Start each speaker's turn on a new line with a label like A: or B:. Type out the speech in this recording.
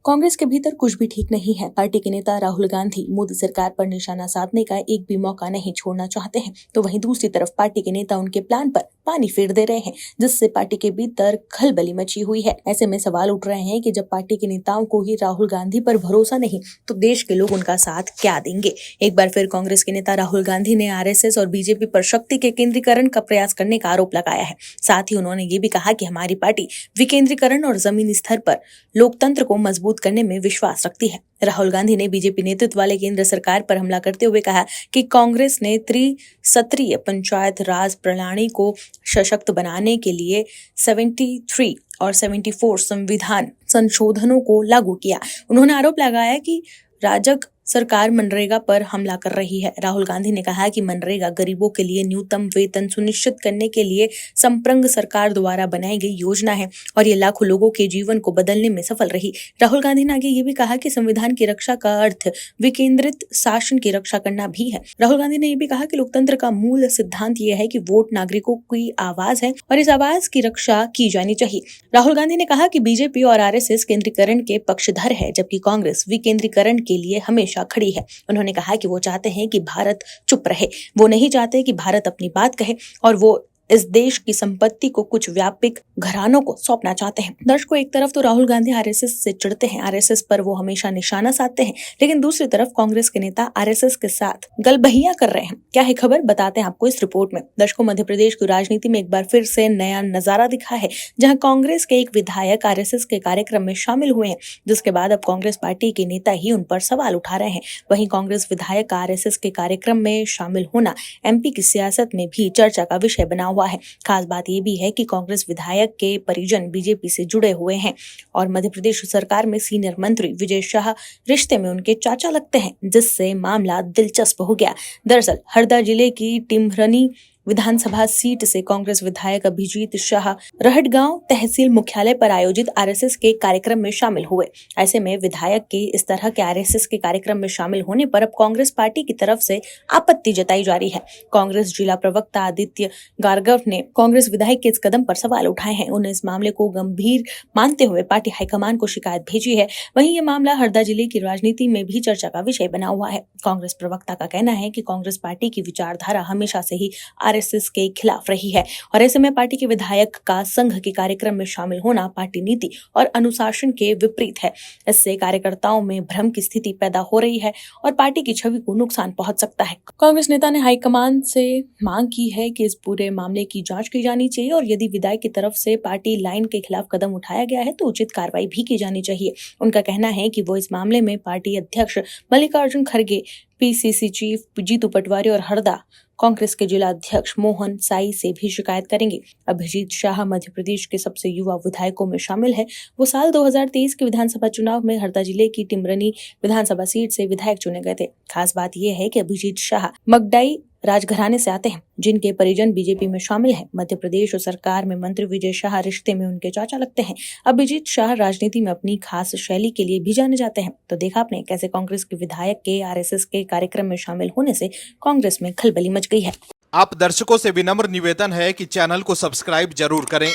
A: कांग्रेस के भीतर कुछ भी ठीक नहीं है। पार्टी के नेता राहुल गांधी मोदी सरकार पर निशाना साधने का एक भी मौका नहीं छोड़ना चाहते हैं, तो वहीं दूसरी तरफ पार्टी के नेता उनके प्लान पर पानी फेर दे रहे हैं, जिससे पार्टी के भीतर खलबली मची हुई है। ऐसे में सवाल उठ रहे हैं कि जब पार्टी के नेताओं को ही राहुल गांधी पर भरोसा नहीं, तो देश के लोग उनका साथ क्या देंगे। एक बार फिर कांग्रेस के नेता राहुल गांधी ने आरएसएस और बीजेपी पर शक्ति के केंद्रीकरण का प्रयास करने का आरोप लगाया है। साथ ही उन्होंने ये भी कहा कि हमारी पार्टी विकेंद्रीकरण और जमीनी स्तर पर लोकतंत्र को मजबूत करने में विश्वास रखती है। राहुल गांधी ने बीजेपी नेतृत्व वाले केंद्र सरकार पर हमला करते हुए कहा कि कांग्रेस ने त्रिस्तरीय पंचायत राज प्रणाली को सशक्त बनाने के लिए 73 और 74 संविधान संशोधनों को लागू किया। उन्होंने आरोप लगाया कि राजग सरकार मनरेगा पर हमला कर रही है। राहुल गांधी ने कहा कि मनरेगा गरीबों के लिए न्यूनतम वेतन सुनिश्चित करने के लिए संप्रंग सरकार द्वारा बनाई गई योजना है और ये लाखों लोगों के जीवन को बदलने में सफल रही। राहुल गांधी ने आगे ये भी कहा कि संविधान की रक्षा का अर्थ विकेंद्रित शासन की रक्षा करना भी है। राहुल गांधी ने यह भी कहा कि लोकतंत्र का मूल सिद्धांत ये है कि वोट नागरिकों की आवाज है और इस आवाज की रक्षा की जानी चाहिए। राहुल गांधी ने कहा कि बीजेपी और आरएसएस केंद्रीकरण के पक्षधर है, जबकि कांग्रेस विकेंद्रीकरण के लिए हमेशा खड़ी है। उन्होंने कहा कि वो चाहते हैं कि भारत चुप रहे, वो नहीं चाहते कि भारत अपनी बात कहे और वो इस देश की संपत्ति को कुछ व्यापक घरानों को सौंपना चाहते हैं। दर्शकों, एक तरफ तो राहुल गांधी आरएसएस से चिढ़ते हैं, आरएसएस पर वो हमेशा निशाना साधते हैं, लेकिन दूसरी तरफ कांग्रेस के नेता आरएसएस के साथ गलबहियां कर रहे हैं। क्या है खबर, बताते हैं आपको इस रिपोर्ट में। दर्शकों, मध्य प्रदेश की राजनीति में एक बार फिर से नया नजारा दिखा है, जहां कांग्रेस के एक विधायक आरएसएस के कार्यक्रम में शामिल हुए हैं, जिसके बाद अब कांग्रेस पार्टी के नेता ही उन पर सवाल उठा रहे हैं। वहीं कांग्रेस विधायक आरएसएस के कार्यक्रम में शामिल होना एमपी की सियासत में भी चर्चा का विषय बना हुआ है। खास बात यह भी है कि कांग्रेस विधायक के परिजन बीजेपी से जुड़े हुए हैं और मध्य प्रदेश सरकार में सीनियर मंत्री विजय शाह रिश्ते में उनके चाचा लगते हैं, जिससे मामला दिलचस्प हो गया। दरअसल हरदा जिले की टिमरनी विधानसभा सीट से कांग्रेस विधायक अभिजीत शाह रहटगांव तहसील मुख्यालय पर आयोजित आरएसएस के कार्यक्रम में शामिल हुए। ऐसे में विधायक के इस तरह के आरएसएस के कार्यक्रम में शामिल होने पर अब कांग्रेस पार्टी की तरफ से आपत्ति जताई जा रही है। कांग्रेस जिला प्रवक्ता आदित्य गार्गव ने कांग्रेस विधायक के इस कदम पर सवाल उठाए हैं। उन्हें इस मामले को गंभीर मानते हुए पार्टी हाईकमान को शिकायत भेजी है। वहीं ये मामला हरदा जिले की राजनीति में भी चर्चा का विषय बना हुआ है। कांग्रेस प्रवक्ता का कहना है कि कांग्रेस पार्टी की विचारधारा हमेशा से ही आरएसएस के खिलाफ रही है और ऐसे में पार्टी के विधायक का संघ के कार्यक्रम में शामिल होना पार्टी नीति और अनुशासन के विपरीत है। इससे कार्यकर्ताओं में भ्रम की स्थिति पैदा हो रही है और पार्टी की छवि को नुकसान पहुंच सकता है। कांग्रेस नेता ने हाईकमान से मांग की है कि इस पूरे मामले की जांच की जानी चाहिए और यदि विधायक की तरफ से पार्टी लाइन के खिलाफ कदम उठाया गया है तो उचित कार्रवाई भी की जानी चाहिए। उनका कहना है कि वो इस मामले में पार्टी अध्यक्ष मल्लिकार्जुन खड़गे, पीसीसी चीफ जीतू पटवारी और हरदा कांग्रेस के जिला अध्यक्ष मोहन साई से भी शिकायत करेंगे। अभिजीत शाह मध्य प्रदेश के सबसे युवा विधायकों में शामिल है। वो साल 2023 के विधानसभा चुनाव में हरदा जिले की टिमरनी विधानसभा सीट से विधायक चुने गए थे। खास बात यह है कि अभिजीत शाह मगडाई राजघराने से आते हैं, जिनके परिजन बीजेपी में शामिल हैं। मध्य प्रदेश और सरकार में मंत्री विजय शाह रिश्ते में उनके चाचा लगते हैं। अभिजीत शाह राजनीति में अपनी खास शैली के लिए भी जाने जाते हैं। तो देखा आपने कैसे कांग्रेस के विधायक के आरएसएस के कार्यक्रम में शामिल होने से कांग्रेस में खलबली मच गई है।
B: आप दर्शकों से विनम्र निवेदन है कि चैनल को सब्सक्राइब जरूर करें